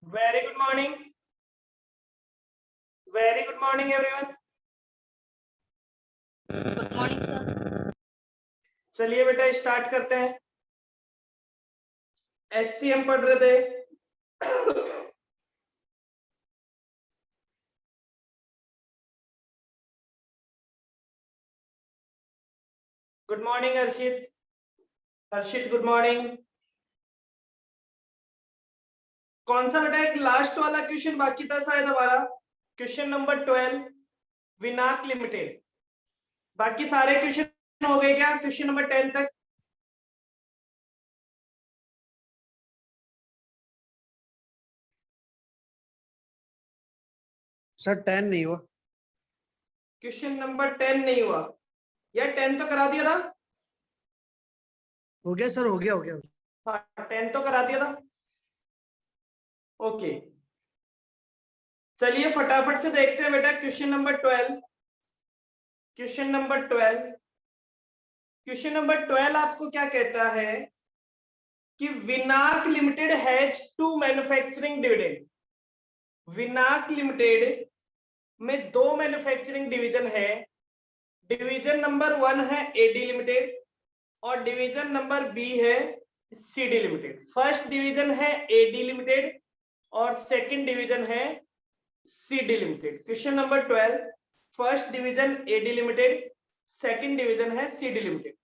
Very good morning, very good morning everyone. Good morning sir. चलिए बेटा start करते हैं। एससीएम पढ़ रहे थे। गुड मॉर्निंग हर्षित। हर्षित गुड मॉर्निंग। कौन सा बेटा एक लास्ट वाला क्वेश्चन बाकी था शायद हमारा, क्वेश्चन नंबर 12 विनाक लिमिटेड। बाकी सारे क्वेश्चन हो गए क्या क्वेश्चन नंबर 10 तक? सर 10 नहीं हुआ। क्वेश्चन नंबर 10 नहीं हुआ यार, 10 तो करा दिया था। हो गया सर, हो गया हो गया। हाँ 10 तो करा दिया था। ओके चलिए फटाफट से देखते हैं बेटा question number 12। Question number 12, question number 12 आपको क्या कहता है कि Vinak limited has two manufacturing dividend. Vinak limited में दो मैन्युफैक्चरिंग डिवीजन है। डिवीजन नंबर 1 है एडी लिमिटेड और डिवीजन नंबर बी है सीडी लिमिटेड। फर्स्ट डिवीजन है एडी लिमिटेड और सेकंड डिवीजन है CD limited. Question number 12, first division AD limited, second division है CD limited.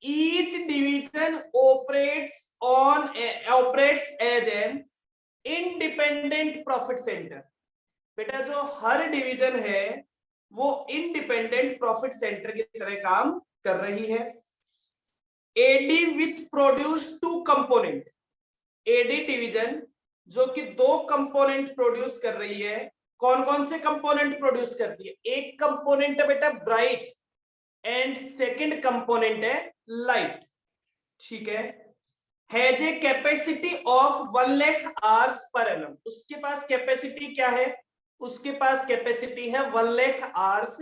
Each division operates as an independent profit centre. बेटा जो हर division है वो independent profit centre की तरह काम कर रही है। AD which produce two component. AD division जो कि दो कंपोनेंट प्रोड्यूस कर रही है। कौन कौन से कंपोनेंट प्रोड्यूस करती है? एक कंपोनेंट है बेटा ब्राइट एंड सेकंड कंपोनेंट है लाइट। ठीक है, has a capacity of 1 lakh hours per annum. उसके पास कैपेसिटी क्या है? उसके पास कैपेसिटी है 1 लाख आवर्स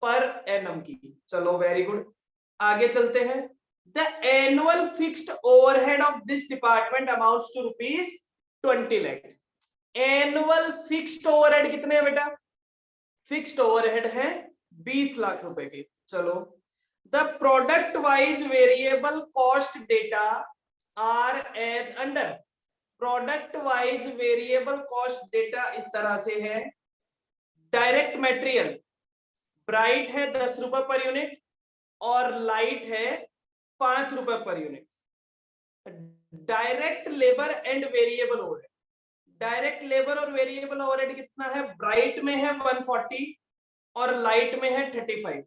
पर एनम की। चलो वेरी गुड, आगे चलते हैं। The annual fixed overhead of this department amounts to ₹20 lakh. Annual fixed overhead कितने हैं बेटा? फिक्स्ड ओवरहेड है 20 लाख रुपए की। चलो, the product wise variable cost data are as under. Product wise variable cost data इस तरह से है। डायरेक्ट मटेरियल ब्राइट है 10 रुपए पर यूनिट और लाइट है 5 रुपए per unit. Direct labour and variable overhead, direct labour और वेरिएबल ओवरहेड कितना है? ब्राइट में है 140 और लाइट में है 35।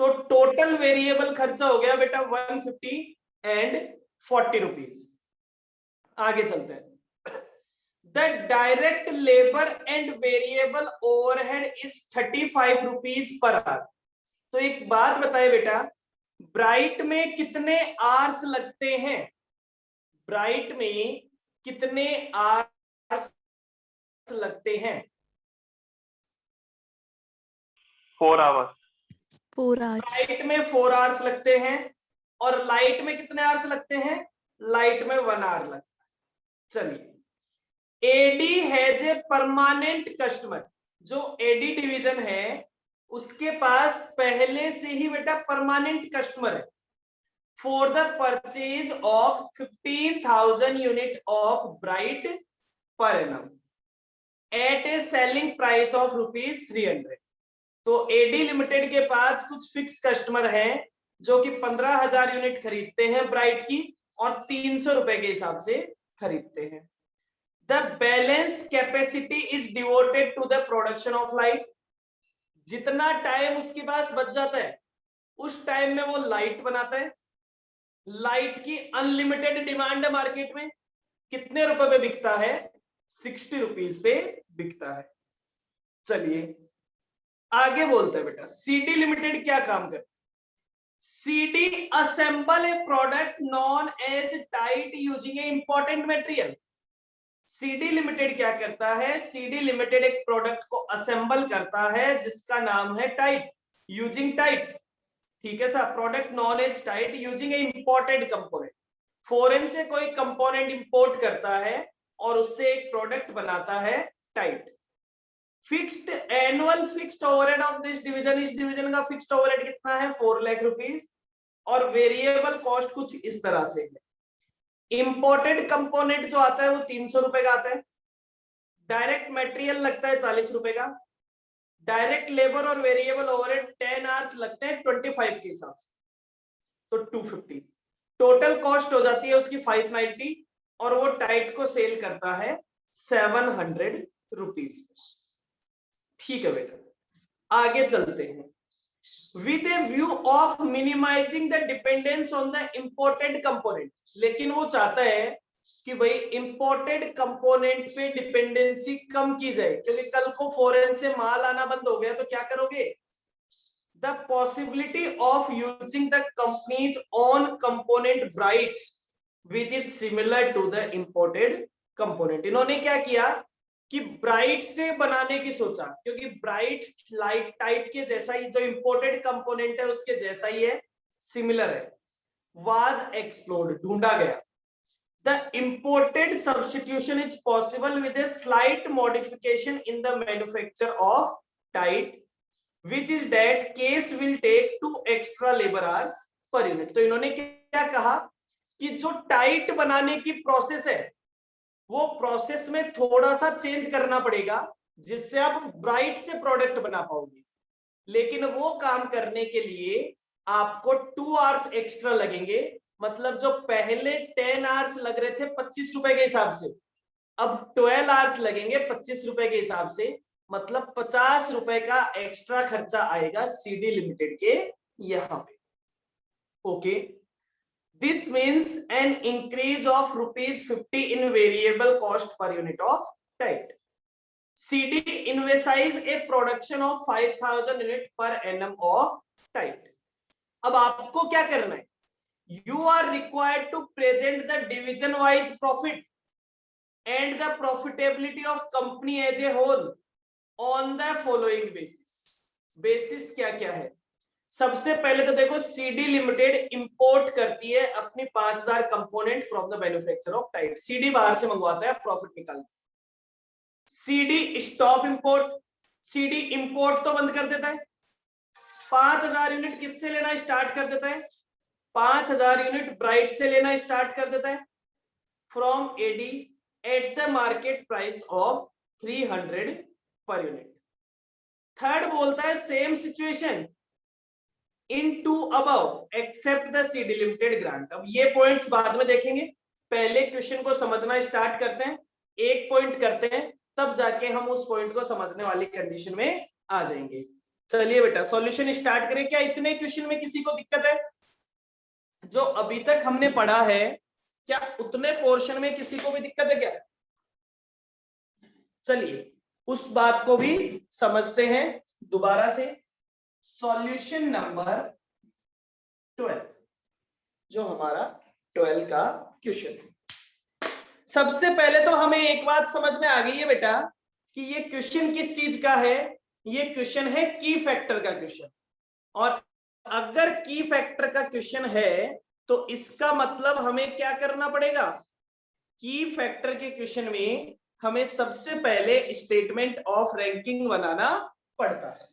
तो टोटल वेरिएबल खर्चा हो गया बेटा 150 एंड 40 रुपीज। आगे चलते हैं। The direct labour and variable overhead is 35 rupees per hour. तो एक बात बताए बेटा, ब्राइट में कितने आवर्स लगते हैं? ब्राइट में कितने आवर्स लगते हैं? 4 आवर्स। ब्राइट में 4 आवर्स लगते हैं और लाइट में कितने आवर्स लगते हैं? लाइट में 1 आवर लगता है। चलिए, AD has a permanent customer. जो एडी डिवीजन है उसके पास पहले से ही बेटा परमानेंट कस्टमर है। For the purchase of 15,000 unit of bright per annum at a selling price of ₹300। तो एडी लिमिटेड के पास कुछ फिक्स कस्टमर हैं जो कि 15,000 यूनिट खरीदते हैं ब्राइट की और 300 रुपए के हिसाब से खरीदते हैं। The balance capacity is devoted to the production of light. जितना टाइम उसके पास बच जाता है उस टाइम में वो लाइट बनाता है। लाइट की अनलिमिटेड डिमांड है मार्केट में। कितने रुपए पे बिकता है? 60 रुपीज पे बिकता है। चलिए आगे बोलते हैं बेटा, सीडी लिमिटेड क्या काम करती है? CD assemble a product non as tight using a important material. CD limited क्या करता है? सीडी लिमिटेड एक प्रोडक्ट को असेंबल करता है जिसका नाम है टाइट, यूजिंग टाइट। ठीक है sir, product non as tight using a imported component. Foreign से कोई कंपोनेंट इंपोर्ट करता है और उससे एक प्रोडक्ट बनाता है tight. Fixed annual fixed overhead of this division, इस डिवीजन का फिक्स्ड ओवरहेड कितना है 4 लाख रुपीस, और वेरिएबल कॉस्ट कुछ इस तरह से है। इंपोर्टेड कंपोनेंट जो आता है वो 300 रुपए का आता है, डायरेक्ट मटेरियल लगता है 40 रुपए का, डायरेक्ट लेबर और वेरिएबल ओवरहेड 10 आवर्स लगते हैं 25 के हिसाब से, तो 250। टोटल कॉस्ट हो जाती है उसकी 590, और वो टाइट को सेल करता है 700 रुपीज। ठीक है बेटा, आगे चलते हैं। With a view of minimizing the dependence on the imported component, लेकिन वो चाहता है कि भाई इंपोर्टेड कंपोनेंट पे डिपेंडेंसी कम की जाए, क्योंकि कल को फॉरेन से माल आना बंद हो गया तो क्या करोगे। The possibility of using the company's own component bright which is similar to the imported component. इन्होंने क्या किया कि ब्राइट से बनाने की सोचा, क्योंकि ब्राइट लाइट टाइट के जैसा ही, जो इंपोर्टेड कंपोनेंट है उसके जैसा ही है, सिमिलर है। वाज एक्सप्लोर्ड, ढूंढा गया। The imported substitution is possible with a slight modification in the manufacture of Tide, which is that case will take 2 extra labor hours per unit। तो इन्होंने क्या कहा कि जो टाइट बनाने की प्रोसेस है वो प्रोसेस में थोड़ा सा चेंज करना पड़ेगा, जिससे आप ब्राइट से प्रोडक्ट बना पाओगे, लेकिन वो काम करने के लिए आपको 2 आवर्स एक्स्ट्रा लगेंगे। मतलब जो पहले 10 आवर्स लग रहे थे 25 रुपए के हिसाब से, अब 12 आवर्स लगेंगे 25 रुपए के हिसाब से, मतलब 50 रुपए का एक्स्ट्रा खर्चा आएगा सीडी लिमिटेड के यहां पे। Okay, this means an increase of ₹50 in variable cost per unit of tight. CD envisage a production of 5000 unit per annum of Tide। अब आपको क्या करना है, you are required to present the division wise profit and the profitability of company as a whole on the following basis। Basis क्या क्या है, सबसे पहले तो देखो CD लिमिटेड इंपोर्ट करती है अपनी 5000 component from the manufacture of tight. CD बाहर से मंगवाता है प्रॉफिट निकाल। CD stop import, CD import तो बंद कर देता है। 5000 यूनिट किससे लेना स्टार्ट कर देता है, 5000 यूनिट ब्राइट से लेना स्टार्ट कर देता है from AD at the market price of 300 per unit. Third बोलता है same situation in two above except the CD limited grant. अब ये पॉइंट्स बाद में देखेंगे, पहले क्वेश्चन को समझना स्टार्ट करते हैं, एक पॉइंट करते हैं, तब जाके हम उस पॉइंट को समझने वाली कंडीशन में आ जाएंगे। चलिए बेटा सॉल्यूशन स्टार्ट करें। क्या इतने क्वेश्चन में किसी को दिक्कत है? जो अभी तक हमने पढ़ा है क्या उतने पोर्शन में किसी को भी दिक्कत है क्या? चलिए उस बात को भी समझते हैं दोबारा से। सॉल्यूशन नंबर 12 जो हमारा 12 का क्वेश्चन है। सबसे पहले तो हमें एक बात समझ में आ गई है बेटा कि ये क्वेश्चन किस चीज का है। ये क्वेश्चन है की फैक्टर का क्वेश्चन, और अगर की फैक्टर का क्वेश्चन है तो इसका मतलब हमें क्या करना पड़ेगा, की फैक्टर के क्वेश्चन में हमें सबसे पहले स्टेटमेंट ऑफ रैंकिंग बनाना पड़ता है।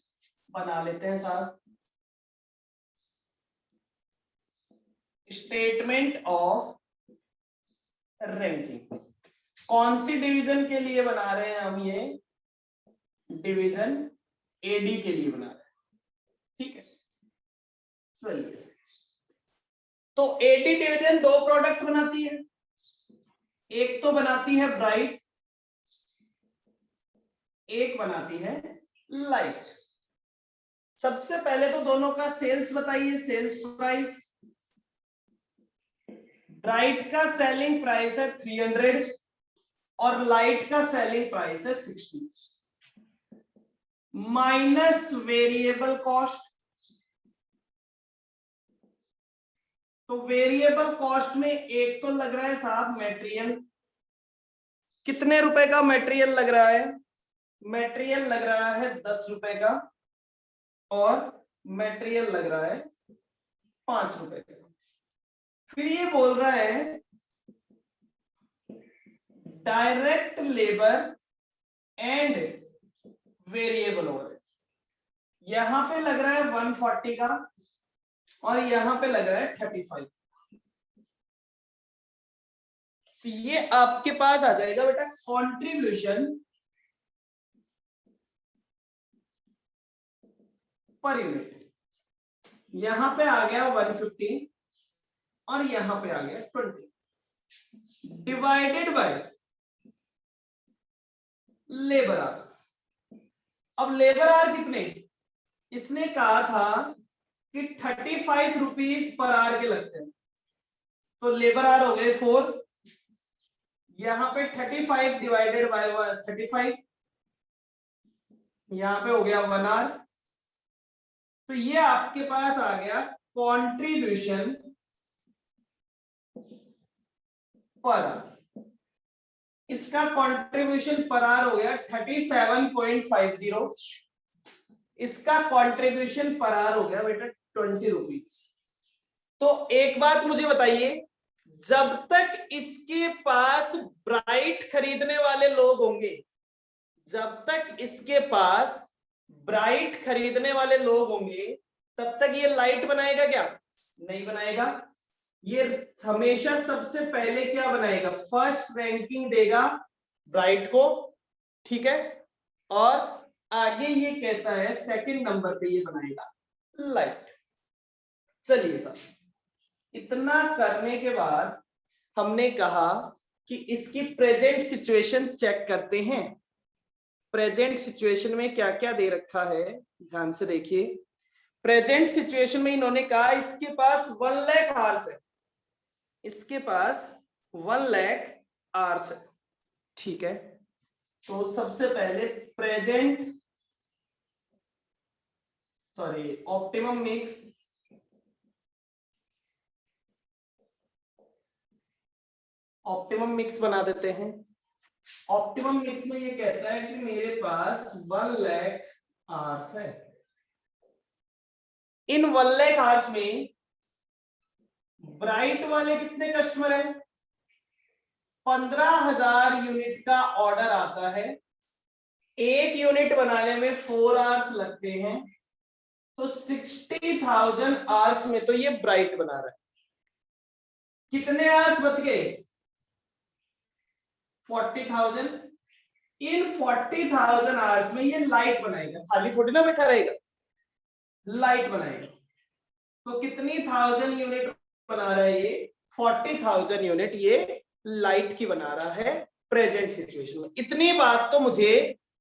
बना लेते हैं साहब, स्टेटमेंट ऑफ रैंकिंग। कौन सी डिवीजन के लिए बना रहे हैं हम? ये डिवीजन AD के लिए बना रहे हैं, ठीक है। चलिए तो AD डिवीजन 2 प्रोडक्ट बनाती है, एक तो बनाती है ब्राइट, एक बनाती है लाइट। सबसे पहले तो दोनों का सेल्स बताइए, सेल्स प्राइस। ब्राइट का सेलिंग प्राइस है 300 और लाइट का सेलिंग प्राइस है 60 माइनस वेरिएबल कॉस्ट। तो वेरिएबल कॉस्ट में एक तो लग रहा है साहब मटेरियल। कितने रुपए का मटेरियल लग रहा है? मटेरियल लग रहा है 10 रुपए का, और मटेरियल लग रहा है 5 रुपए का। फिर ये बोल रहा है direct labour and variable overhead. यहां पे लग रहा है 140 का और यहां पे लग रहा है 35। तो ये आपके पास आ जाएगा बेटा कंट्रीब्यूशन पर यूनिट। यहां पे आ गया 150 और यहां पे आ गया 20 डिवाइडेड बाय लेबर आवर्स। अब लेबर आवर कितने, इसने कहा था कि 35 रुपीज पर आवर के लगते हैं, तो लेबर आवर हो गए 4, यहां पे 35 डिवाइडेड बाय 35, यहां पे हो गया 1 आवर। तो ये आपके पास आ गया कंट्रीब्यूशन पर आवर। इसका कंट्रीब्यूशन पर आवर हो गया 37.50। इसका कंट्रीब्यूशन पर आवर हो गया बेटा 20 रुपीज। तो एक बात मुझे बताइए, जब तक इसके पास ब्राइट खरीदने वाले लोग होंगे, जब तक इसके पास ब्राइट खरीदने वाले लोग होंगे, तब तक ये लाइट बनाएगा क्या? नहीं बनाएगा। ये हमेशा सबसे पहले क्या बनाएगा? फर्स्ट रैंकिंग देगा ब्राइट को, ठीक है, और आगे ये कहता है सेकंड नंबर पे ये बनाएगा लाइट। चलिए सर, इतना करने के बाद हमने कहा कि इसकी प्रेजेंट सिचुएशन चेक करते हैं। प्रेजेंट सिचुएशन में क्या क्या दे रखा है, ध्यान से देखिए। प्रेजेंट सिचुएशन में इन्होंने कहा इसके पास 1 लाख आवर्स है, इसके पास 1 लाख आवर्स है, ठीक है। तो सबसे पहले present optimum mix, optimum mix बना देते हैं। ऑप्टिमम मिक्स में ये कहता है कि मेरे पास 1 लाख आवर्स है। इन 1 लाख आवर्स में ब्राइट वाले कितने कस्टमर हैं? 15,000 यूनिट का ऑर्डर आता है। एक यूनिट बनाने में 4 आवर्स लगते हैं, तो 60,000 आवर्स में तो ये ब्राइट बना रहा है। कितने आवर्स बच गए? 40,000। इन 40,000 आवर्स में ये लाइट बनाएगा, खाली थोड़ी ना बैठा रहेगा, लाइट बनाएगा। तो कितनी 1000 यूनिट बना रहा है ये? 40,000 यूनिट ये लाइट की बना रहा है प्रेजेंट सिचुएशन में। इतनी बात तो मुझे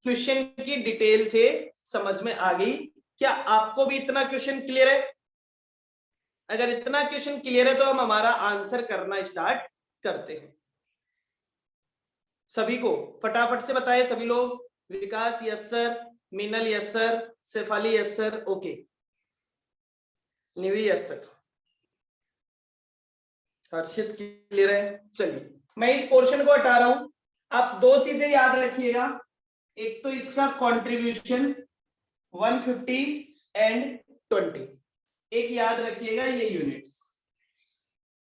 क्वेश्चन की डिटेल से समझ में आ गई। क्या आपको भी इतना क्वेश्चन क्लियर है? अगर इतना क्वेश्चन क्लियर है तो हम हमारा आंसर करना स्टार्ट करते हैं। सभी को फटाफट से बताए सभी लोग। Vikas yes sir, Meenal yes sir, Shefali yes sir, okay, Nivi yes sir, Harshit clear है। चलिए मैं इस पोर्शन को हटा रहा हूं। आप दो चीजें याद रखिएगा, एक तो इसका कंट्रीब्यूशन 150 एंड 20, एक याद रखिएगा ये यूनिट्स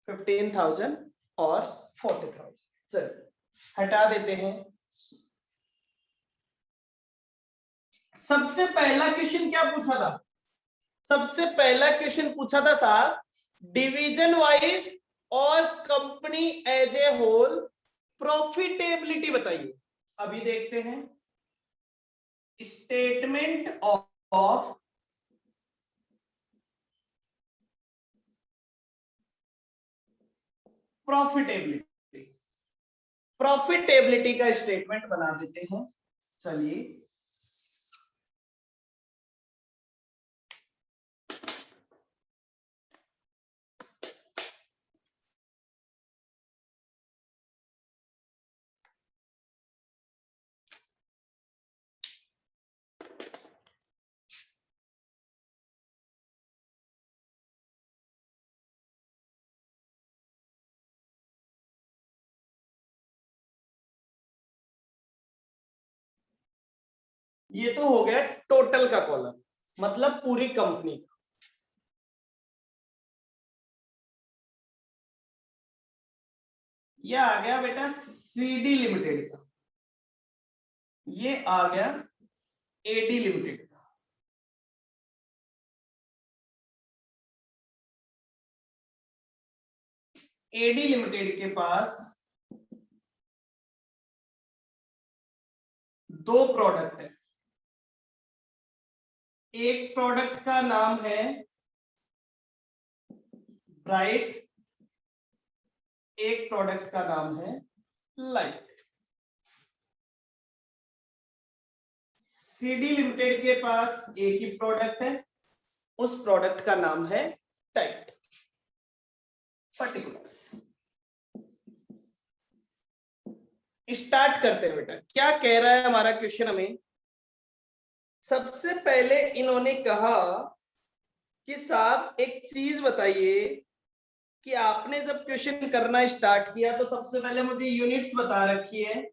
15,000 और 40,000। चलिए हटा देते हैं। सबसे पहला क्वेश्चन क्या पूछा था? सबसे पहला क्वेश्चन पूछा था साहब डिवीजन वाइज और company as a whole profitability बताइए। अभी देखते हैं स्टेटमेंट ऑफ प्रॉफिटेबिलिटी। प्रॉफिटेबिलिटी का स्टेटमेंट बना देते हैं। चलिए ये तो हो गया टोटल का कॉलम, मतलब पूरी कंपनी का। ये आ गया बेटा सीडी लिमिटेड का, ये आ गया एडी लिमिटेड का। एडी लिमिटेड के पास दो प्रोडक्ट है। एक प्रोडक्ट का नाम है ब्राइट, एक प्रोडक्ट का नाम है लाइट। सीडी लिमिटेड के पास एक ही प्रोडक्ट है, उस प्रोडक्ट का नाम है टाइट। पर्टिकुलर्स स्टार्ट करते हैं बेटा। क्या कह रहा है हमारा क्वेश्चन हमें? सबसे पहले इन्होंने कहा कि साहब एक चीज बताइए कि आपने जब क्वेश्चन करना स्टार्ट किया तो सबसे पहले मुझे यूनिट्स बता रखी है,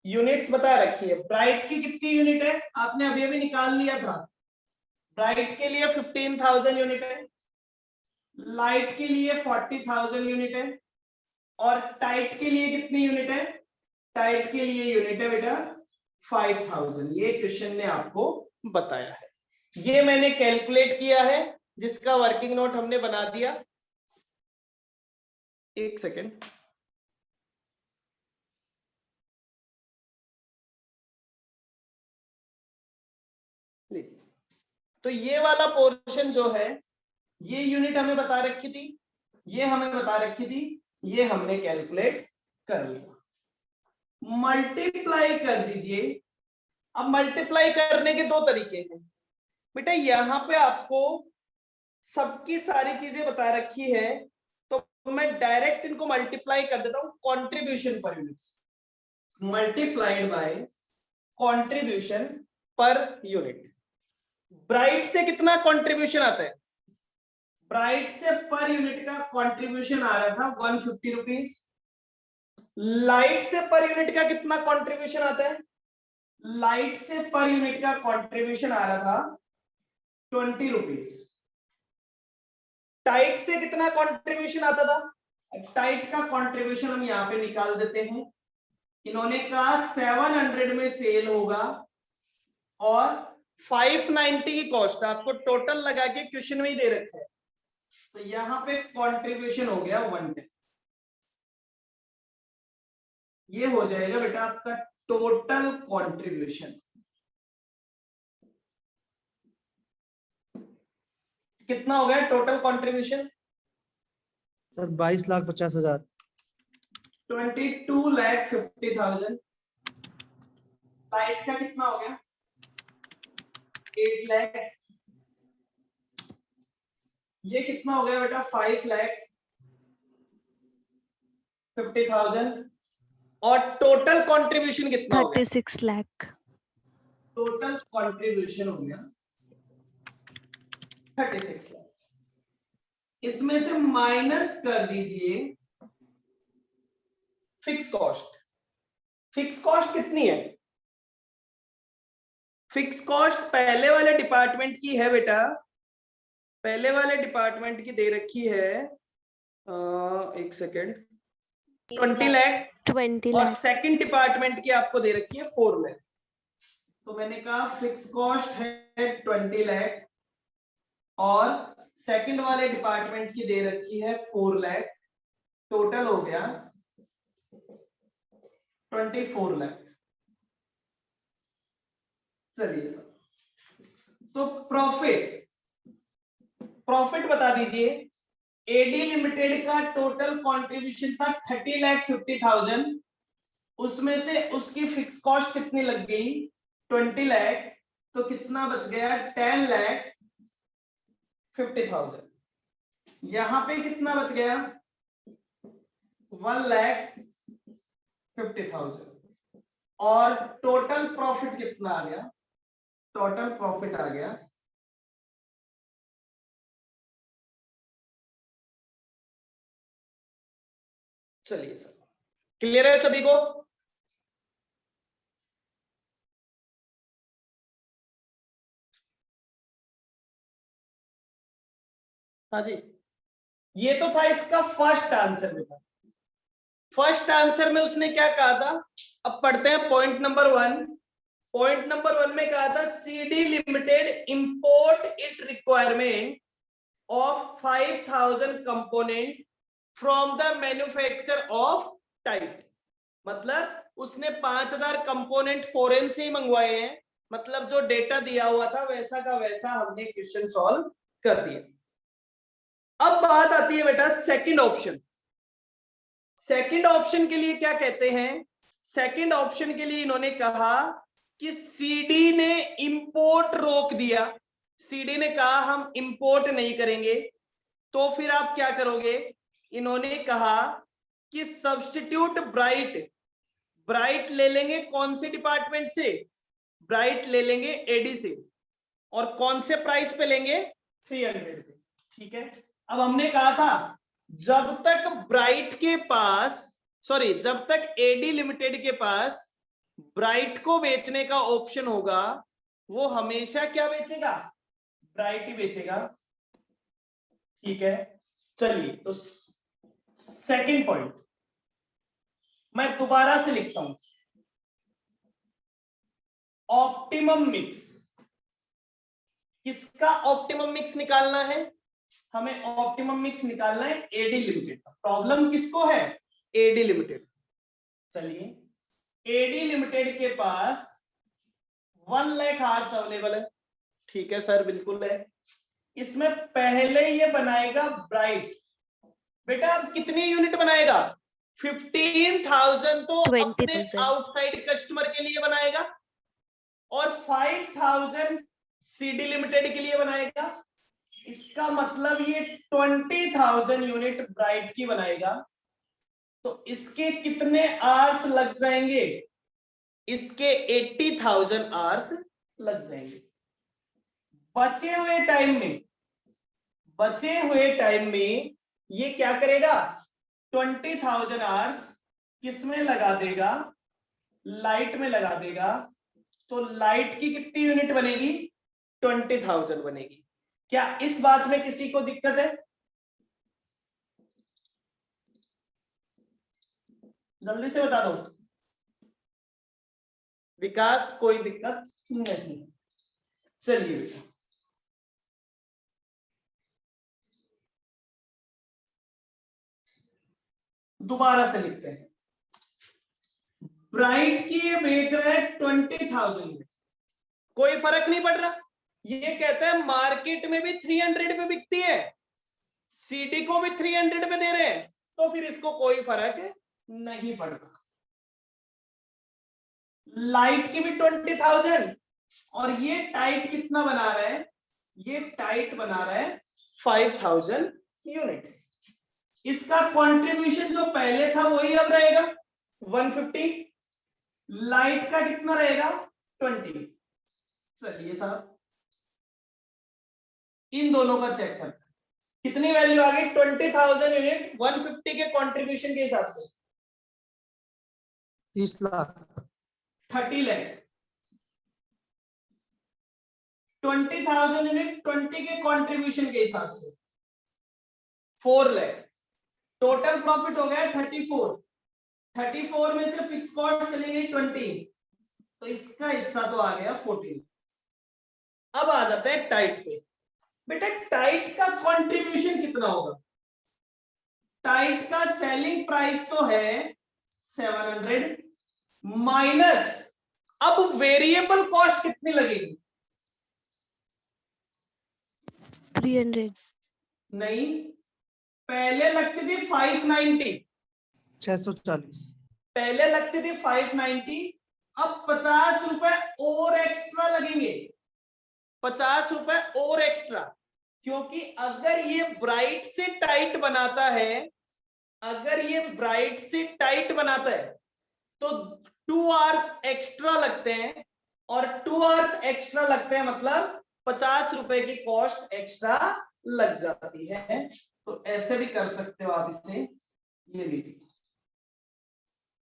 यूनिट्स बता रखी है। ब्राइट की कितनी यूनिट है आपने अभी अभी निकाल लिया था। ब्राइट के लिए 15,000 यूनिट है, लाइट के लिए 40,000 यूनिट है, और टाइट के लिए कितनी यूनिट है? टाइट के लिए यूनिट है बेटा 5,000। ये क्वेश्चन ने आपको बताया है, ये मैंने कैलकुलेट किया है, जिसका वर्किंग नोट हमने बना दिया। एक सेकेंड, प्लीज। तो ये वाला पोर्शन जो है, ये यूनिट हमें बता रखी थी, ये हमें बता रखी थी, ये हमने कैलकुलेट कर लिया। मल्टीप्लाई कर दीजिए। अब मल्टीप्लाई करने के दो तरीके हैं बेटा। यहां पे आपको सबकी सारी चीजें बता रखी है, तो मैं डायरेक्ट इनको मल्टीप्लाई कर देता हूं contribution per unit, multiplied by contribution per unit. Bright से कितना कंट्रीब्यूशन आता है? ब्राइट से पर यूनिट का कंट्रीब्यूशन आ रहा था 150 रुपीज। लाइट से पर यूनिट का कितना कंट्रीब्यूशन आता है? लाइट से पर यूनिट का कंट्रीब्यूशन आ रहा था 20 रुपीज। टाइट से कितना कंट्रीब्यूशन आता था? टाइट का कंट्रीब्यूशन हम यहां पे निकाल देते हैं। इन्होंने कहा 700 में सेल होगा और 590 की कॉस्ट, आपको टोटल लगा के क्वेश्चन में ही दे रखा है, तो यहां पे कंट्रीब्यूशन हो गया 110। ये हो जाएगा बेटा आपका टोटल कंट्रीब्यूशन। कितना हो गया टोटल कंट्रीब्यूशन? सर 22,50,000। 22,50,000। लाइट का कितना हो गया? 8 लाख। ये कितना हो गया बेटा? 5,50,000। और टोटल कंट्रीब्यूशन कितना हो गया? 36 लाख। टोटल कंट्रीब्यूशन हो गया 36 लाख। इसमें से माइनस कर दीजिए फिक्स कॉस्ट। फिक्स कॉस्ट कितनी है? फिक्स कॉस्ट पहले वाले डिपार्टमेंट की है बेटा, पहले वाले डिपार्टमेंट की दे रखी है एक सेकेंड, 20 लाख। 20 और लाख। सेकंड डिपार्टमेंट की आपको दे रखी है 4 लाख। तो मैंने कहा फिक्स कॉस्ट है 20 लाख और सेकंड वाले डिपार्टमेंट की दे रखी है 4 लाख। टोटल हो गया 24 लाख। चलिए सर, तो प्रॉफिट बता दीजिए। एडी लिमिटेड का टोटल कंट्रीब्यूशन था 30,50,000, उसमें से उसकी फिक्स कॉस्ट कितनी लग गई? 20 लाख। तो कितना बच गया? 10,50,000। यहां पे कितना बच गया? 1,50,000। और टोटल प्रॉफिट कितना आ गया? टोटल प्रॉफिट आ गया चलिए सर, क्लियर है सभी को? हाँ जी, ये तो था इसका फर्स्ट आंसर बेटा। फर्स्ट आंसर में उसने क्या कहा था, अब पढ़ते हैं पॉइंट नंबर 1। पॉइंट नंबर 1 में कहा था CD limited import it requirement of 5000 component from the manufacture of tight. मतलब उसने 5000 कंपोनेंट फॉरेन से ही मंगवाए हैं, मतलब जो डेटा दिया हुआ था वैसा का वैसा हमने क्वेश्चन सॉल्व कर दिया। अब बात आती है बेटा सेकंड ऑप्शन। सेकंड ऑप्शन के लिए क्या कहते हैं, सेकंड ऑप्शन के लिए इन्होंने कहा कि सीडी ने इंपोर्ट रोक दिया, सीडी ने कहा हम इंपोर्ट नहीं करेंगे, तो फिर आप क्या करोगे। इन्होंने कहा कि सब्स्टिट्यूट ब्राइट, ब्राइट ले लेंगे कौन से डिपार्टमेंट से, ब्राइट ले लेंगे एडी से, और कौन से प्राइस पे लेंगे 300 पे। ठीक है, अब हमने कहा था जब तक ब्राइट के पास, सॉरी जब तक एडी लिमिटेड के पास ब्राइट को बेचने का ऑप्शन होगा वो हमेशा क्या बेचेगा, ब्राइट ही बेचेगा। ठीक है, चलिए तो सेकंड पॉइंट मैं दोबारा से लिखता हूं, ऑप्टिमम मिक्स। किसका ऑप्टिमम मिक्स निकालना है, हमें ऑप्टिमम मिक्स निकालना है एडी लिमिटेड का। प्रॉब्लम किसको है, एडी लिमिटेड। चलिए एडी लिमिटेड के पास 1 लाख आवर्स अवेलेबल है। ठीक है सर, बिल्कुल है। इसमें पहले ये बनाएगा ब्राइट, बेटा अब कितनी यूनिट बनाएगा, 15,000 तो अपने 20,000 आउटसाइड कस्टमर के लिए बनाएगा और 5,000 सीडी लिमिटेड के लिए बनाएगा। इसका मतलब ये 20,000 यूनिट ब्राइट की बनाएगा। तो इसके कितने आवर्स लग जाएंगे, इसके 80,000 आवर्स लग जाएंगे। बचे हुए टाइम में, बचे हुए टाइम में ये क्या करेगा, 20,000 आवर्स किसमें लगा देगा, लाइट में लगा देगा। तो लाइट की कितनी यूनिट बनेगी, 20,000 बनेगी। क्या इस बात में किसी को दिक्कत है, जल्दी से बता दो। विकास कोई दिक्कत नहीं। चलिए बेटा दोबारा से लिखते हैं, ब्राइट की ये बेच रहा है 20,000 में, कोई फर्क नहीं पड़ रहा। ये कहता है मार्केट में भी 300 पे बिकती है, सीडी को भी 300 पे दे रहे हैं, तो फिर इसको कोई फर्क नहीं पड़ रहा। लाइट की भी 20,000 और ये टाइट कितना बना रहा है, ये टाइट बना रहा है 5,000 यूनिट्स। इसका कंट्रीब्यूशन जो पहले था वही अब रहेगा 150, लाइट का कितना रहेगा 20। चलिए साहब इन दोनों का चेक करते हैं, कितनी वैल्यू आ गई, 20,000 यूनिट 150 के कंट्रीब्यूशन के हिसाब से 30 लाख, 30 लाख। 20,000 यूनिट 20 के कंट्रीब्यूशन के हिसाब से 4 लाख। टोटल प्रॉफिट हो गया 34। 34 में से फिक्स कॉस्ट चली गई 20, तो इसका हिस्सा तो आ गया 14। अब आ जाता है टाइट पे। बेटा टाइट का कंट्रीब्यूशन कितना होगा, टाइट का सेलिंग प्राइस तो है 700 माइनस, अब वेरिएबल कॉस्ट कितनी लगेगी, 300 नहीं पहले लगती थी 590, 640, पहले लगती थी 590, अब 50 रुपए और एक्स्ट्रा लगेंगे, 50 रुपए और एक्स्ट्रा। क्योंकि अगर ये ब्राइट से टाइट बनाता है, अगर ये ब्राइट से टाइट बनाता है तो 2 आवर्स एक्स्ट्रा लगते हैं, और 2 आवर्स एक्स्ट्रा लगते हैं मतलब 50 रुपए की कॉस्ट एक्स्ट्रा लग जाती है। तो ऐसे भी कर सकते हो आप इसे, ये लीजिए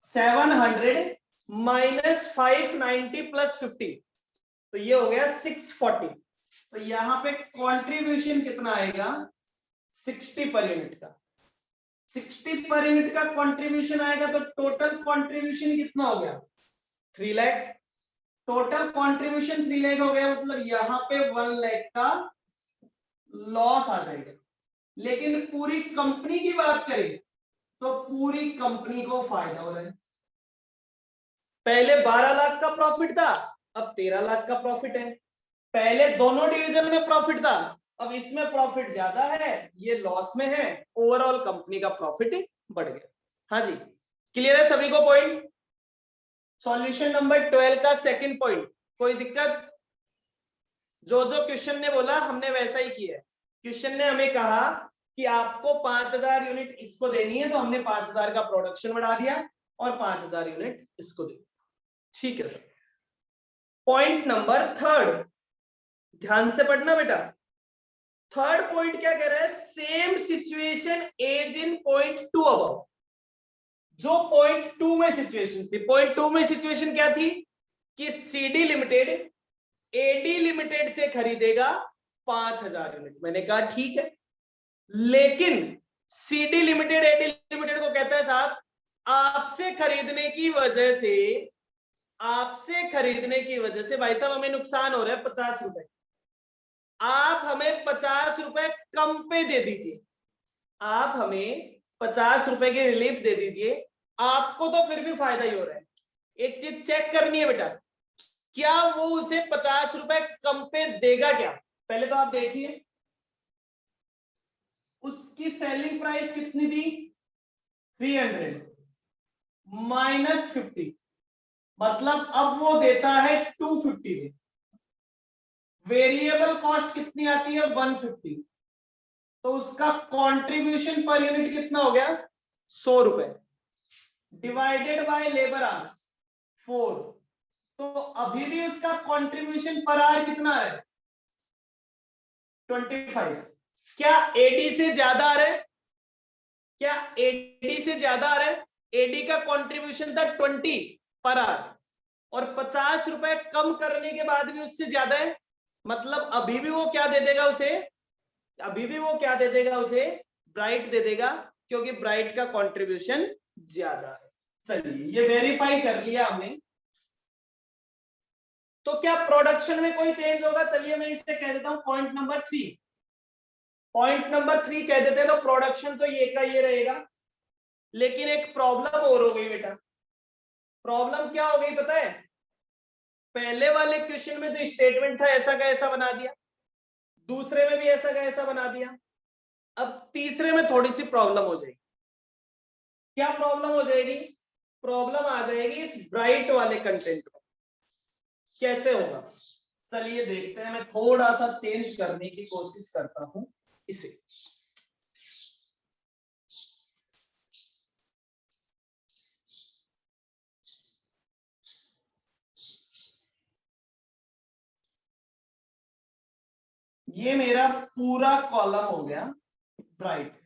700 माइनस 590 प्लस 50, तो ये हो गया 640। तो यहां पे कंट्रीब्यूशन कितना आएगा, 60 पर यूनिट का, 60 पर यूनिट का कंट्रीब्यूशन आएगा तो टोटल कंट्रीब्यूशन कितना हो गया 3 लाख। टोटल कंट्रीब्यूशन 3 लाख हो गया, मतलब यहां पे 1 लाख का लॉस आ जाएगा। लेकिन पूरी कंपनी की बात करें तो पूरी कंपनी को फायदा हो रहा है। पहले 12 लाख का प्रॉफिट था, अब 13 लाख का प्रॉफिट है। पहले दोनों डिवीजन में प्रॉफिट था, अब इसमें प्रॉफिट ज्यादा है, ये लॉस में है, ओवरऑल कंपनी का प्रॉफिट बढ़ गया। हाँ जी, क्लियर है सभी को पॉइंट। सॉल्यूशन नंबर 12 का सेकंड पॉइंट, कोई दिक्कत? जो जो क्वेश्चन ने बोला हमने वैसा ही किया है। क्वेश्चन ने हमें कहा कि आपको 5000 यूनिट इसको देनी है, तो हमने 5000 का प्रोडक्शन बढ़ा दिया और 5000 यूनिट इसको दे। ठीक है सर। पॉइंट नंबर थर्ड, ध्यान से पढ़ना बेटा। थर्ड पॉइंट क्या कह रहा है, same situation as in point 2 अबव। जो पॉइंट 2 में सिचुएशन थी, पॉइंट 2 में सिचुएशन क्या थी कि सीडी लिमिटेड एडी लिमिटेड से खरीदेगा 5000 यूनिट। मैंने कहा ठीक है, लेकिन सीडी लिमिटेड एडी लिमिटेड को कहता है साहब आपसे खरीदने की वजह से भाई साहब हमें नुकसान हो रहा है 50 रुपए, आप हमें 50 रुपए कम पे दे दीजिए, आप हमें 50 रुपए की रिलीफ दे दीजिए, आपको तो फिर भी फायदा ही हो रहा है। एक चीज चेक करनी है बेटा, क्या वो उसे 50 रुपए कम पे देगा क्या? पहले तो आप देखिए उसकी सेलिंग प्राइस कितनी थी 300 माइनस 50, मतलब अब वो देता है 250 में। वेरिएबल कॉस्ट कितनी आती है 150, तो उसका कंट्रीब्यूशन पर यूनिट कितना हो गया 100 रुपए, डिवाइडेड बाय लेबर आवर्स 4, तो अभी भी उसका कंट्रीब्यूशन पर आवर कितना है 25। क्या एडी से ज्यादा आ रहा है? क्या एडी से ज्यादा आ रहा है? एडी का कंट्रीब्यूशन था 20 पर आवर और 50 रुपए कम करने के बाद भी उससे ज्यादा है, मतलब अभी भी वो क्या दे देगा उसे, अभी भी वो क्या दे देगा उसे, ब्राइट दे देगा, क्योंकि ब्राइट का कंट्रीब्यूशन ज्यादा है। चलिए ये वेरीफाई कर लिया हमने। तो क्या प्रोडक्शन में कोई चेंज होगा? चलिए मैं इसे कह देता हूं पॉइंट नंबर 3। पॉइंट नंबर 3 कह देते हैं तो प्रोडक्शन तो ये का ये रहेगा, लेकिन एक प्रॉब्लम और हो गई बेटा। प्रॉब्लम क्या हो गई पता है? पहले वाले क्वेश्चन में जो स्टेटमेंट था ऐसा का ऐसा बना दिया, दूसरे में भी ऐसा का ऐसा बना दिया, अब तीसरे में थोड़ी सी प्रॉब्लम हो जाएगी। क्या प्रॉब्लम हो जाएगी? प्रॉब्लम आ जाएगी इस ब्राइट वाले कंटेंट में। कैसे होगा चलिए देखते हैं। मैं थोड़ा सा चेंज करने की कोशिश करता हूं इसे। ये मेरा पूरा कॉलम हो गया ब्राइट।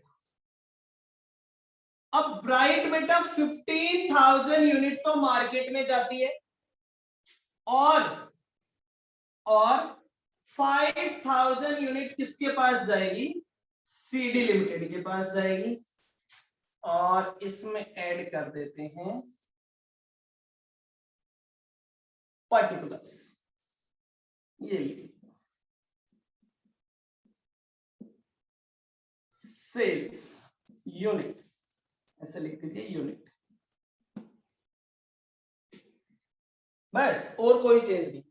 अब ब्राइट बेटा 15,000 यूनिट तो मार्केट में जाती है और 5,000 यूनिट किसके पास जाएगी? सीडी लिमिटेड के पास जाएगी। और इसमें ऐड कर देते हैं पर्टिकुलर्स, ये लीजिए सेल्स यूनिट, ऐसे लिख दीजिए यूनिट, बस और कोई चेंज नहीं।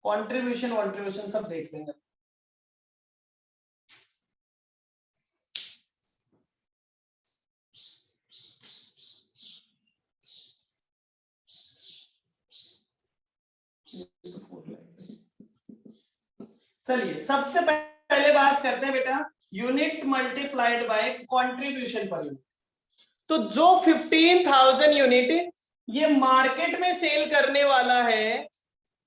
कंट्रीब्यूशन सब देख लेंगे। चलिए सबसे पहले बात करते हैं बेटा unit multiplied by contribution per unit. तो जो 15,000 यूनिट ये मार्केट में सेल करने वाला है,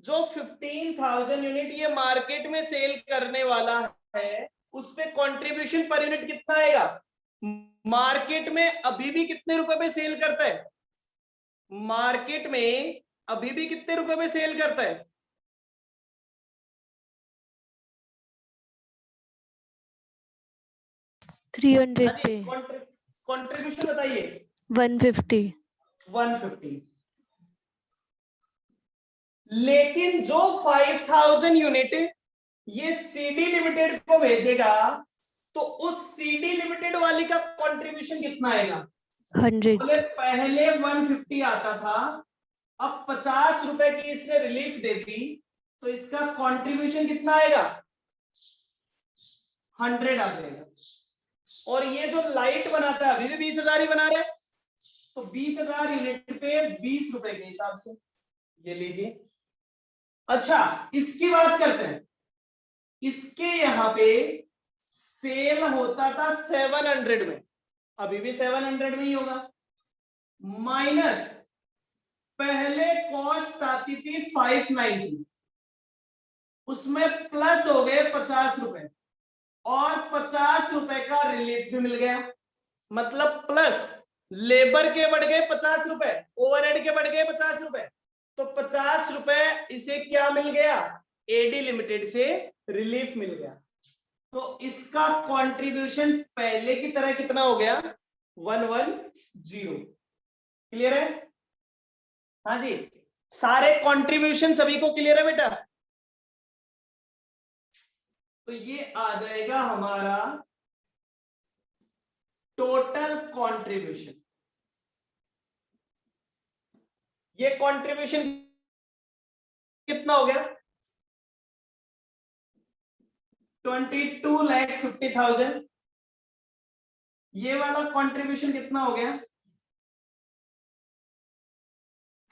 जो 15,000 यूनिट ये मार्केट में सेल करने वाला है, उस पे कंट्रीब्यूशन पर यूनिट कितना आएगा? मार्केट में अभी भी कितने रुपए पे सेल करता है? मार्केट में अभी भी कितने रुपए पे सेल करता है? 300 पे कंट्रीब्यूशन बताइए। 150 150। लेकिन जो 5000 यूनिट ये सीडी लिमिटेड को भेजेगा तो उस सीडी लिमिटेड वाली का कंट्रीब्यूशन कितना आएगा? 100 बोले पहले 150 आता था, अब 50 रुपए की इसने रिलीफ दे दी तो इसका कंट्रीब्यूशन कितना आएगा? 100 आ जाएगा। और ये जो लाइट बनाता है अभी भी 20,000 ही बना रहे हैं, तो 20,000 यूनिट पे 20 रुपए के हिसाब से ये लीजिए। अच्छा इसकी बात करते हैं। इसके यहां पे सेल होता था 700 में, अभी भी 700 में ही होगा, माइनस पहले कॉस्ट आती थी 590, उसमें प्लस हो गए 50 रुपए और 50 रुपए का रिलीफ भी मिल गया। मतलब प्लस लेबर के बढ़ गए 50 रुपए, ओवरहेड के बढ़ गए 50 रुपए, तो 50 रुपए इसे क्या मिल गया? एडी लिमिटेड से रिलीफ मिल गया। तो इसका कंट्रीब्यूशन पहले की तरह कितना हो गया? 110। क्लियर है? हाँ जी, सारे कंट्रीब्यूशन सभी को क्लियर है बेटा? तो ये आ जाएगा हमारा टोटल कंट्रीब्यूशन। ये कंट्रीब्यूशन कितना हो गया? 22,50,000। ये वाला कंट्रीब्यूशन कितना हो गया?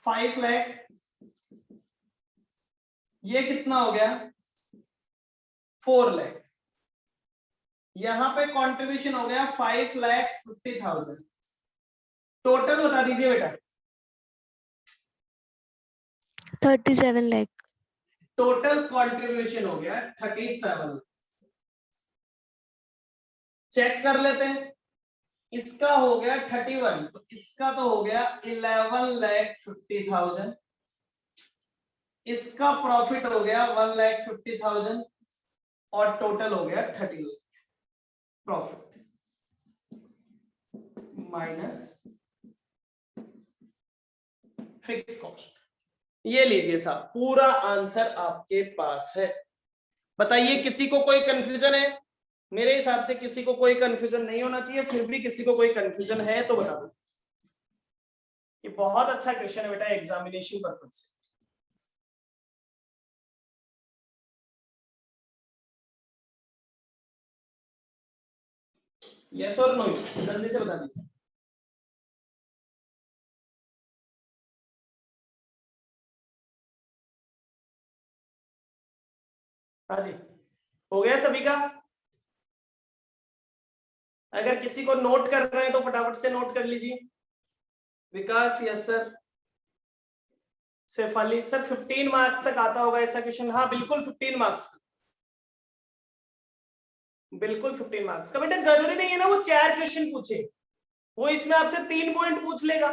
5 लाख। ये कितना हो गया? 4 लाख। यहां पे कंट्रीब्यूशन हो गया 5,50,000। टोटल बता दीजिए बेटा। 37 लाख। टोटल कंट्रीब्यूशन हो गया 37। चेक कर लेते हैं। इसका हो गया 31, तो इसका तो हो गया 11,50,000। इसका प्रॉफिट हो गया 1,50,000 और टोटल हो गया 30 lakh profit minus fix cost. ये लीजिए साहब, पूरा आंसर आपके पास है। बताइए किसी को कोई कंफ्यूजन है? मेरे हिसाब से किसी को कोई कंफ्यूजन नहीं होना चाहिए, फिर भी किसी को कोई कंफ्यूजन है तो बता दो। ये बहुत अच्छा क्वेश्चन है बेटा एग्जामिनेशन पर्पज से। यस और नो? जल्दी से बता दीजिए। हाँ जी, हो गया सभी का? अगर किसी को नोट कर रहे हैं तो फटाफट से नोट कर लीजिए। Vikas, yes sir. Shefali sir, 15 marks तक आता होगा ऐसा क्वेश्चन? हाँ बिल्कुल 15 मार्क्स, बिल्कुल 15 मार्क्स का। बेटा जरूरी नहीं है ना वो 4 क्वेश्चन पूछे, वो इसमें आपसे 3 पॉइंट पूछ लेगा,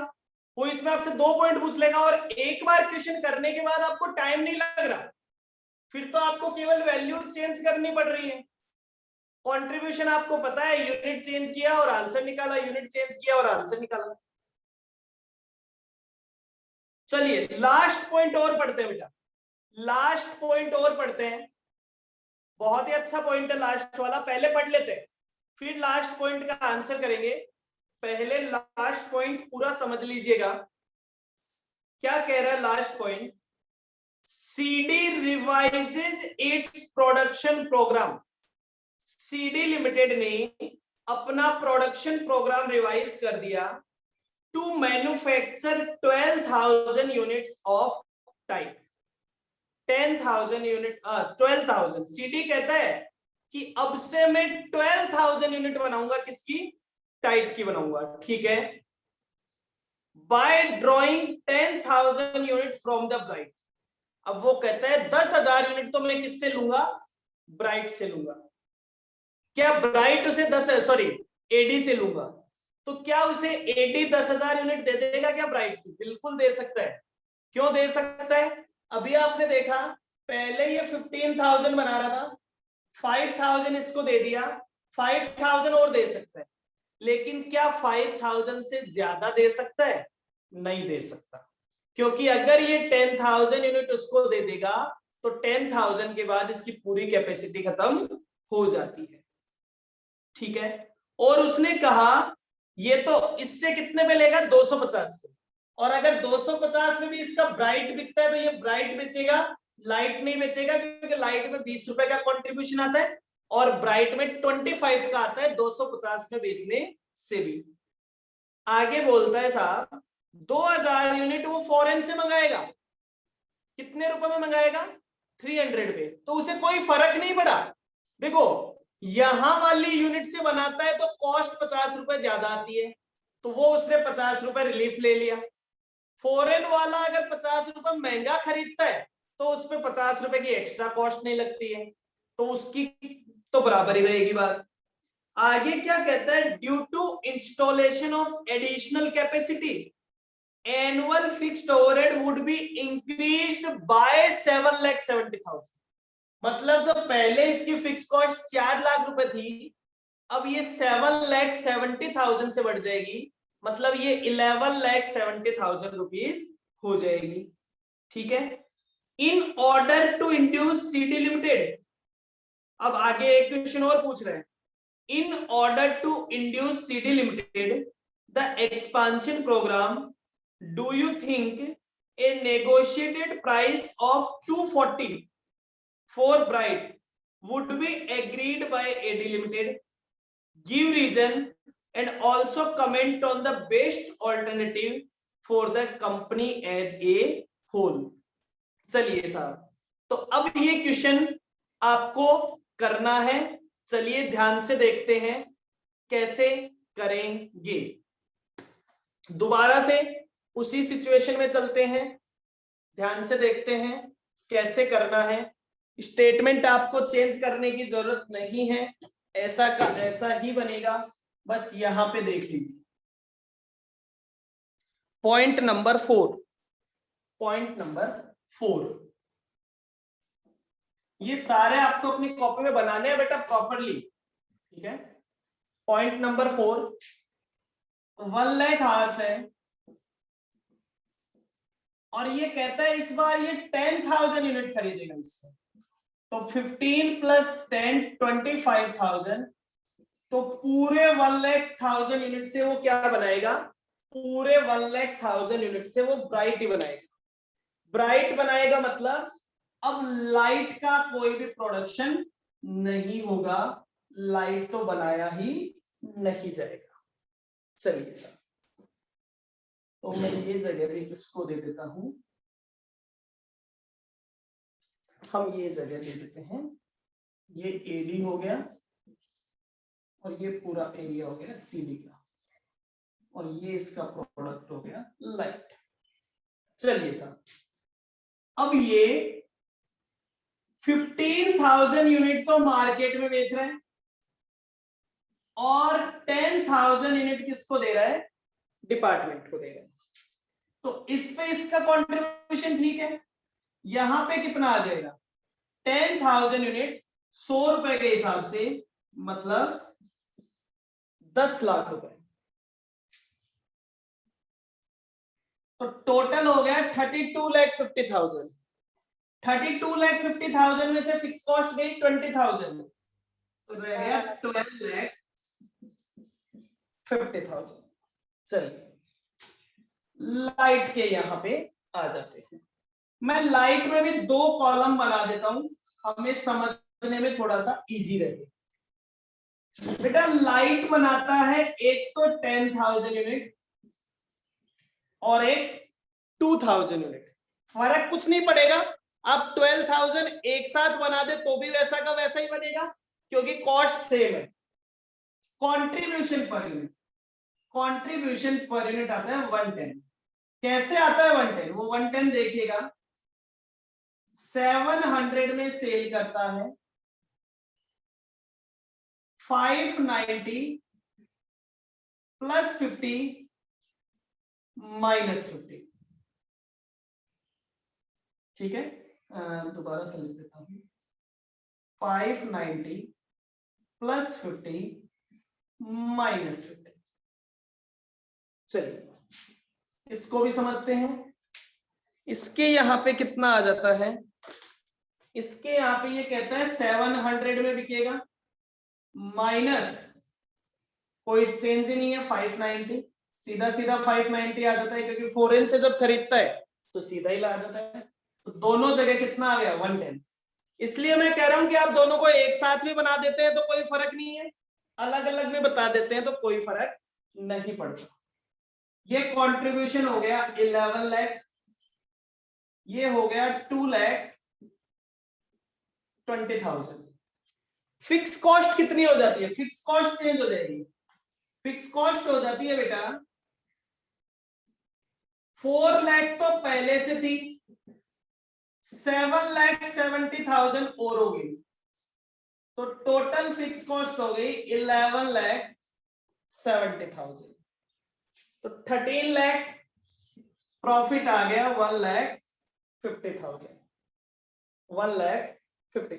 वो इसमें आपसे 2 पॉइंट पूछ लेगा, और एक बार क्वेश्चन करने के बाद आपको टाइम नहीं लग रहा, फिर तो आपको केवल वैल्यू चेंज करनी पड़ रही है। कंट्रीब्यूशन आपको पता है, यूनिट चेंज किया और आंसर निकाला, यूनिट चेंज किया और आंसर निकाला। चलिए लास्ट पॉइंट और पढ़ते हैं बेटा, लास्ट पॉइंट और पढ़ते हैं। बहुत ही अच्छा पॉइंट है लास्ट वाला, पहले पढ़ लेते हैं फिर लास्ट पॉइंट का आंसर करेंगे। पहले लास्ट पॉइंट पूरा समझ लीजिएगा। क्या कह रहा है last point? CD revises its production programme. CD limited ने अपना प्रोडक्शन प्रोग्राम रिवाइज कर दिया to manufacture 12,000 units of type. 10,000 unit 12,000। CD कहता है कि अब से मैं 12,000 यूनिट बनाऊंगा, किसकी? टाइट की बनाऊंगा, ठीक है। Bye drawing 10,000 unit from the bright. अब वो कहता है 10,000 यूनिट तो मैं किससे लूंगा? ब्राइट से लूंगा। क्या ब्राइट उसे 10 सॉरी एडी से लूंगा, तो क्या उसे एडी 10,000 यूनिट दे देगा क्या ब्राइट की? बिल्कुल दे सकता है। क्यों दे सकता है? अभी आपने देखा पहले ये 15,000 बना रहा था, 5,000 इसको दे दिया, 5,000 और दे सकता है। लेकिन क्या 5000 से ज्यादा दे सकता है? नहीं दे सकता, क्योंकि अगर ये 10,000 यूनिट उसको दे देगा तो 10,000 के बाद इसकी पूरी कैपेसिटी खत्म हो जाती है। ठीक है, और उसने कहा ये तो इससे कितने पे लेगा? 250 पे, और अगर 250 में भी इसका ब्राइट बिकता है तो ये ब्राइट बेचेगा, लाइट नहीं बेचेगा, क्योंकि लाइट में 20 रुपए का कंट्रीब्यूशन आता है और ब्राइट में 25 का आता है 250 में बेचने से भी। आगे बोलता है साहब 2000 यूनिट वो फॉरेन से मंगाएगा। कितने रुपए में मंगाएगा? 300 पे। तो उसे कोई फर्क नहीं पड़ा। देखो यहां वाली यूनिट से बनाता है तो कॉस्ट 50 रुपए ज्यादा आती है, तो वो उसने 50 रुपए रिलीफ ले लिया। फॉरेन वाला अगर 50 रुपए महंगा खरीदता है तो उस पर 50 रुपए की एक्स्ट्रा कॉस्ट नहीं लगती है, तो उसकी तो बराबर ही रहेगी बात। आगे क्या कहता है? Due to installation of additional capacity annual fixed overhead would be increased by 7,70,000। मतलब जो पहले इसकी फिक्स कॉस्ट 4 लाख रुपए थी, अब ये 7,70,000 से बढ़ जाएगी, मतलब ये 11,70,000 रुपीज हो जाएगी। ठीक है, in order to induce CD limited. अब आगे एक क्वेश्चन और पूछ रहे हैं, in order to induce CD limited the expansion program, do you think a negotiated price of 240 for Bright would be agreed by AD Limited? Give reason and also comment on the best alternative for the company as a whole. चलिए साहब, तो अब ये question आपको करना है। चलिए ध्यान से देखते हैं कैसे करेंगे। दोबारा से उसी सिचुएशन में चलते हैं, ध्यान से देखते हैं कैसे करना है। स्टेटमेंट आपको चेंज करने की जरूरत नहीं है, ऐसा का ऐसा ही बनेगा, बस यहां पे देख लीजिए। पॉइंट नंबर 4, ये सारे आपको अपनी कॉपी में बनाने हैं बेटा प्रॉपरली। ठीक है, पॉइंट नंबर 4, 1 लाख आवर्स है और ये कहता है इस बार ये 10,000 यूनिट खरीदेगा इससे, तो 15 + 10 25,000, तो पूरे 1,00,000 यूनिट से वो क्या बनाएगा? पूरे 1,00,000 यूनिट से वो ब्राइट ही बनाएगा। ब्राइट बनाएगा मतलब अब लाइट का कोई भी प्रोडक्शन नहीं होगा, लाइट तो बनाया ही नहीं जाएगा। चलिए सर, तो मैं ये जगह भी किसको दे देता हूं, हम ये जगह दे देते हैं, ये एडी हो गया और ये पूरा एरिया हो गया सीडी का, और ये इसका प्रोडक्ट हो गया लाइट। चलिए साहब, अब ये 15,000 यूनिट तो मार्केट में बेच रहे हैं और 10,000 यूनिट किसको दे रहा है? डिपार्टमेंट को दे रहा है। तो इस पे इसका कंट्रीब्यूशन ठीक है, यहां पे कितना आ जाएगा? 10,000 यूनिट 100 रुपए के हिसाब से, मतलब 10 लाख रुपए, तो टोटल हो गया 32,50,000। 32,50,000 में से फिक्स कॉस्ट गई 20,000, तो रह गया 12,50,000। चलिए लाइट के यहां पे आ जाते हैं। मैं लाइट में भी 2 कॉलम बना देता हूं, हमें समझने में थोड़ा सा इजी रहे। बेटा लाइट बनाता है एक तो 10,000 यूनिट और एक 2,000 यूनिट, फर्क कुछ नहीं पड़ेगा। आप 12,000 एक साथ बना दे तो भी वैसा का वैसा ही बनेगा, क्योंकि कॉस्ट सेम है। Contribution per unit, contribution per unit आता है 110। कैसे आता है 110? वो 110 देखिएगा, 700 में सेल करता है, 590 + 50 -50। ठीक है, दोबारा से लिख देता हूं, 590 + 50 -50। चलिए इसको भी समझते हैं। इसके यहाँ पे कितना आ जाता है, इसके यहाँ पे ये कहता है 700 में बिकेगा, माइनस कोई चेंज ही नहीं है 590, सीधा सीधा 590 आ जाता है, क्योंकि फॉरेन से जब खरीदता है तो सीधा ही ला जाता है। तो दोनों जगह कितना आ गया 110। इसलिए मैं कह रहा हूं कि आप दोनों को एक साथ भी बना देते हैं तो कोई फर्क नहीं है, अलग अलग में बता देते हैं तो कोई फर्क नहीं पड़ता। ये कंट्रीब्यूशन हो गया 11 लाख, ये हो गया 2,20,000। फिक्स कॉस्ट कितनी हो जाती है, फिक्स कॉस्ट चेंज हो जाएगी, फिक्स कॉस्ट हो जाती है बेटा 4 लाख तो पहले से थी, 7,70,000 और हो गई, तो टोटल फिक्स कॉस्ट हो गई 11,70,000। तो 13 लाख, प्रॉफिट आ गया 1,50,000, 1,50,000।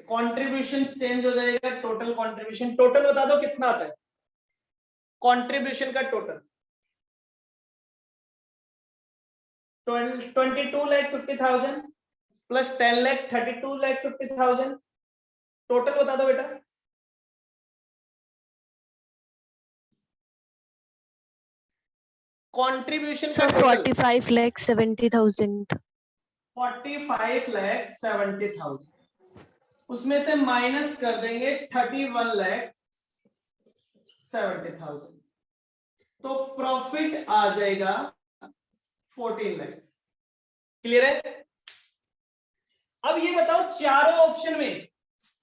कंट्रीब्यूशन चेंज हो जाएगा, टोटल कंट्रीब्यूशन, टोटल बता दो कितना आता है कंट्रीब्यूशन का टोटल, 22,50,000 प्लस 10 लाख 32,50,000, टोटल बता दो बेटा। कंट्रीब्यूशन का सर 45,70,000। 45,70,000, उसमें से माइनस कर देंगे 31,70,000, तो प्रॉफिट आ जाएगा 14 लाख। क्लियर है? अब ये बताओ चारों ऑप्शन में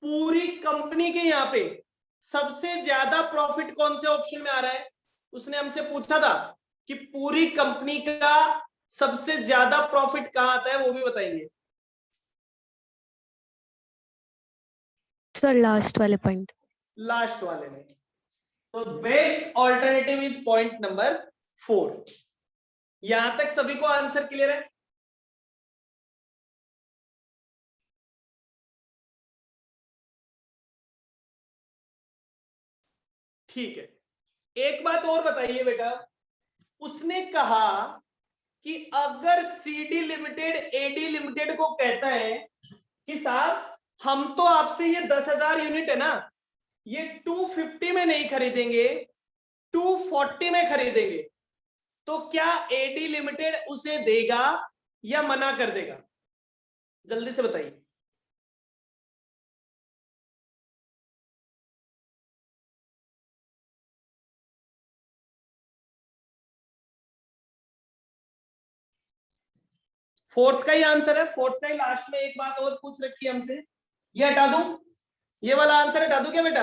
पूरी कंपनी के यहाँ पे सबसे ज्यादा प्रॉफिट कौन से ऑप्शन में आ रहा है? उसने हमसे पूछा था कि पूरी कंपनी का सबसे ज्यादा प्रॉफिट कहाँ आता है, वो भी बताएंगे। सर लास्ट वाले पॉइंट, लास्ट वाले में। तो best alternative is point number 4। यहां तक सभी को आंसर क्लियर है? ठीक है, एक बात और बताइए बेटा, उसने कहा कि अगर सीडी लिमिटेड एडी लिमिटेड को कहता है कि साहब हम तो आपसे ये 10,000 यूनिट है ना, ये 250 में नहीं खरीदेंगे, 240 में खरीदेंगे, तो क्या एडी लिमिटेड उसे देगा या मना कर देगा? जल्दी से बताइए। फोर्थ का ही आंसर है, फोर्थ का ही लास्ट में एक बात और पूछ रखी है हमसे, ये हटा दूं, ये वाला आंसर हटा दूं क्या बेटा?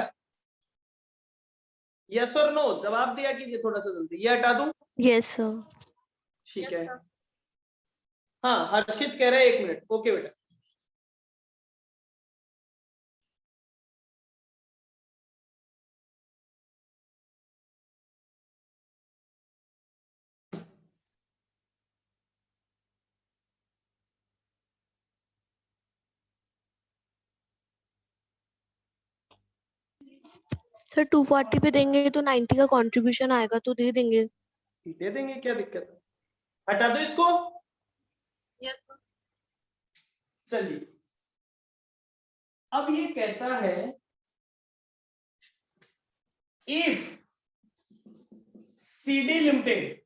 यस और नो जवाब दिया कीजिए थोड़ा सा जल्दी, ये हटा दूं? Yes sir. ठीक है। हाँ हर्षित कह रहा है 1 मिनट, ओके बेटा। सर 240 पे देंगे तो 90 का कंट्रीब्यूशन आएगा तो दे देंगे। दे देंगे, क्या दिक्कत है, हटा दो इसको। चलिए अब ये कहता है if CD limited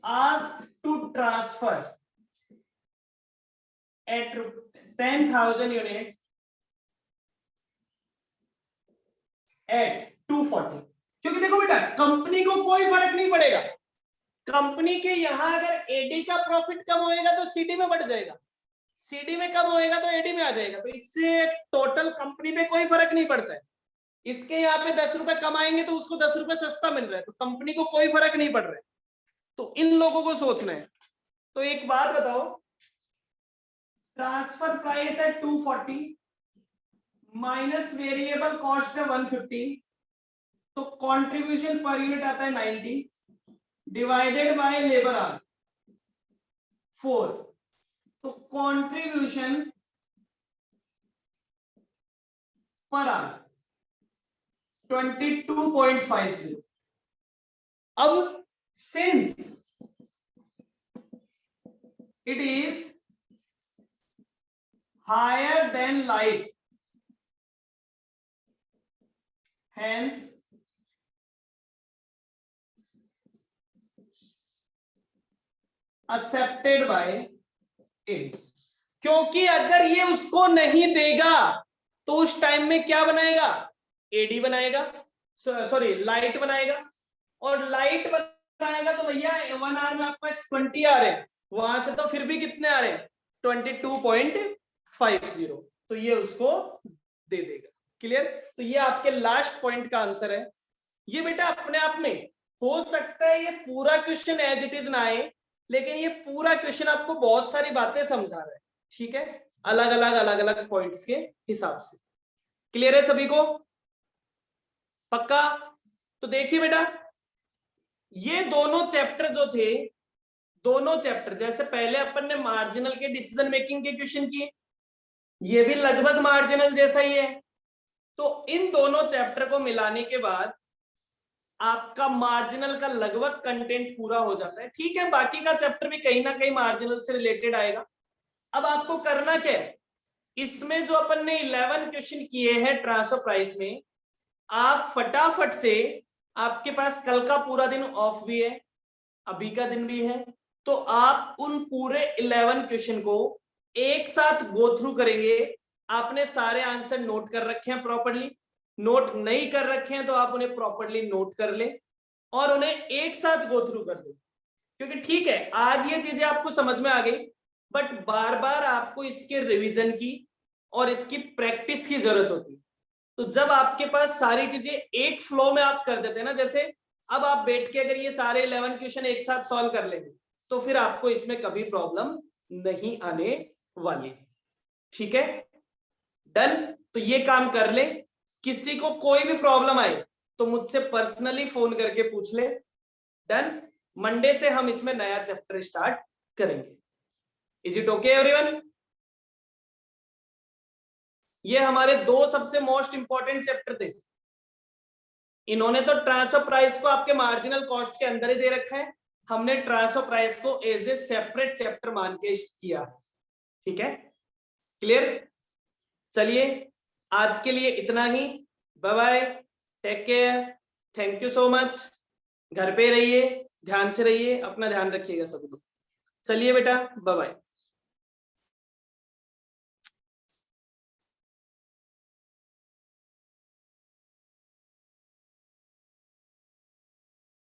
asked to transfer at 10,000 unit at 240, क्योंकि देखो बेटा कंपनी को कोई फर्क नहीं पड़ेगा, कंपनी के यहां अगर एडी का प्रॉफिट कम होएगा तो सीडी में बढ़ जाएगा, सीडी में कम होएगा तो एडी में आ जाएगा, तो इससे टोटल कंपनी पे कोई फर्क नहीं पड़ता है। इसके यहाँ पे 10 रुपए कमाएंगे तो उसको 10 रुपए सस्ता मिल रहा है, तो कंपनी को कोई फर्क नहीं पड़ रहा है, तो इन लोगों को सोचना है। तो एक बात बताओ, ट्रांसफर प्राइस है 240 माइनस वेरिएबल कॉस्ट है 150, तो कंट्रीब्यूशन पर यूनिट आता है 90 डिवाइडेड बाय लेबर आवर 4, तो कंट्रीब्यूशन पर आवर 22.50। अब since it is higher than light, hence accepted by it। क्योंकि अगर ये उसको नहीं देगा तो उस टाइम में क्या बनाएगा, एडी बनाएगा, सॉरी लाइट बनाएगा, और लाइट बनाएगा तो भैया 1 आवर में आपके पास 20 आ रहे हैं, वहां से तो फिर भी कितने आ रहे हैं 22.50, तो ये उसको दे देगा। क्लियर? तो ये आपके लास्ट पॉइंट का आंसर है। ये बेटा अपने आप में हो सकता है ये पूरा क्वेश्चन एज इट इज ना आए, लेकिन ये पूरा क्वेश्चन आपको बहुत सारी बातें समझा रहा है, ठीक है, अलग अलग पॉइंट्स के हिसाब से। क्लियर है सभी को? पक्का? तो देखिए बेटा, ये दोनों चैप्टर जो थे, दोनों चैप्टर, जैसे पहले अपन ने मार्जिनल के डिसीजन मेकिंग के क्वेश्चन किए, ये भी लगभग मार्जिनल जैसा ही है। तो इन दोनों चैप्टर को मिलाने के बाद आपका मार्जिनल का लगभग कंटेंट पूरा हो जाता है। ठीक है, बाकी का चैप्टर भी कहीं ना कहीं मार्जिनल से रिलेटेड आएगा। अब आपको करना क्या है, इसमें जो अपन ने 11 क्वेश्चन किए हैं ट्रांसफर प्राइस में, आप फटाफट से, आपके पास कल का पूरा दिन ऑफ भी है, अभी का दिन भी है, तो आप उन पूरे 11 क्वेश्चन को एक साथ गो थ्रू करेंगे। आपने सारे आंसर नोट कर रखे हैं प्रॉपर्ली, नोट नहीं कर रखे हैं तो आप उन्हें प्रॉपर्ली नोट कर लें और उन्हें एक साथ गो थ्रू कर दें। क्योंकि ठीक है, आज ये चीजें आपको समझ में आ गई, बट बार बार आपको इसके रिवीजन की और इसकी प्रैक्टिस की जरूरत होती है। तो जब आपके पास सारी चीजें एक फ्लो में आप कर देते हैं ना, जैसे अब आप बैठ के अगर ये सारे 11 क्वेश्चन एक साथ सॉल्व कर लेंगे तो फिर आपको इसमें कभी प्रॉब्लम नहीं आने वाली। ठीक है, डन? तो ये काम कर ले। किसी को कोई भी प्रॉब्लम आए तो मुझसे पर्सनली फोन करके पूछ ले। डन? मंडे से हम इसमें नया चैप्टर स्टार्ट करेंगे। Is it okay everyone? ये हमारे 2 सबसे मोस्ट इंपॉर्टेंट चैप्टर थे। इन्होंने तो ट्रांसफर प्राइस को आपके मार्जिनल कॉस्ट के अंदर ही दे रखा है, हमने ट्रांसफर प्राइस को एज ए सेपरेट चैप्टर मान के किया। ठीक है, क्लियर? चलिए आज के लिए इतना ही। Bye bye, take care, thank you so much. घर पे रहिए, ध्यान से रहिए, अपना ध्यान रखिएगा सब लोग। चलिए बेटा, बाय बाय।